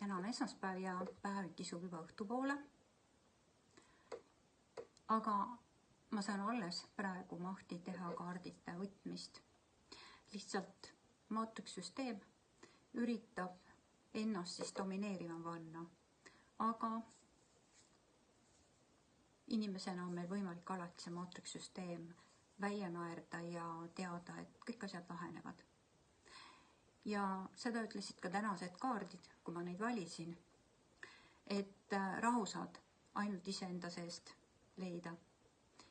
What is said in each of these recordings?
Täna on esmaspäev ja päev kisub juba õhtupoole. Aga ma saan alles praegu mahti teha kaardite võtmist. Lihtsalt maatrikssüsteem üritab ennast siis domineerima panna. Aga inimesena on meil võimalik alati see maatrikssüsteem välja naerda ja teada, et kõik asjad lahenevad. Ja seda ütlesid ka tänased kaardid, kui ma neid valisin, et rahu saad ainult iseenda seest leida.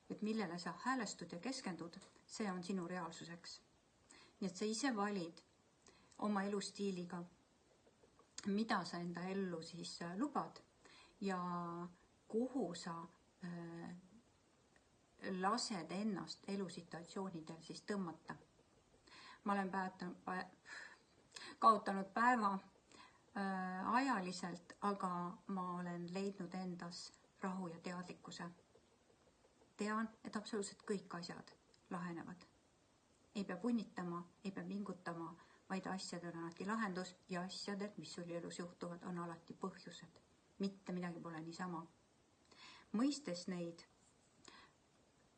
Et millele sa häälestud ja keskendud, see on sinu reaalsuseks. Nii et sa ise valid oma elustiiliga, mida sa enda ellu siis lubad ja kuhu sa lased ennast elusituatsioonidel siis tõmmata. Ma olen kaotanud päeva ajaliselt, aga ma olen leidnud endas rahu ja teadlikkuse. Tean, et absoluutselt kõik asjad lahenevad. Ei pea punnitama, ei pea pingutama, vaid asjadel on alati lahendus ja asjadel, mis sul elus juhtuvad, on alati põhjused. Mitte midagi pole niisama. Mõistes neid,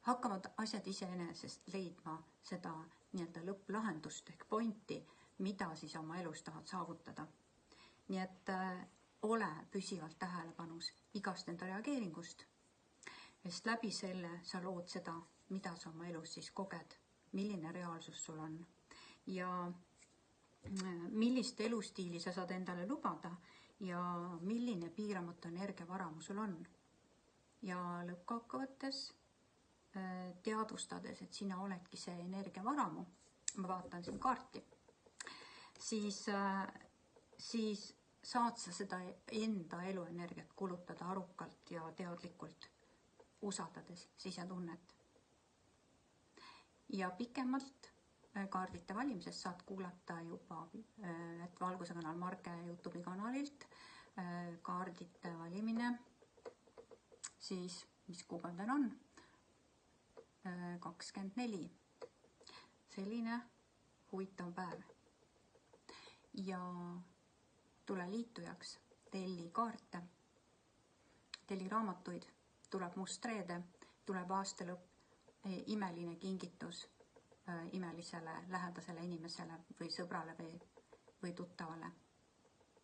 hakkavad asjad iseenesest leidma seda nii-öelda lõpplahendust ehk pointi, mida siis oma elus tahad saavutada. Nii et ole püsivalt tähelepanus igast enda reageeringust, sest läbi selle sa lood seda, mida sa oma elus siis koged, milline reaalsus sul on ja millist elustiili sa saad endale lubada ja milline piiramatu energiavaramu sul on. Ja lõppkokkuvõttes teadvustades, et sina oledki see energiavaramu, ma vaatan siin kaarti, siis saad sa seda enda eluenergiat kulutada arukalt ja teadlikult, usaldades sisetunnet. Ja pikemalt kaardite valimisest saad kuulata juba Valguse kanal Marge YouTube'i kanalilt kaardite valimine, siis mis kuupäev on? 24. Selline huvitav päev. Ja tule liitujaks, telli kaarte, telli raamatuid, tuleb must reede, tuleb aastalõpp, imeline kingitus imelisele lähedasele inimesele või sõbrale või tuttavale.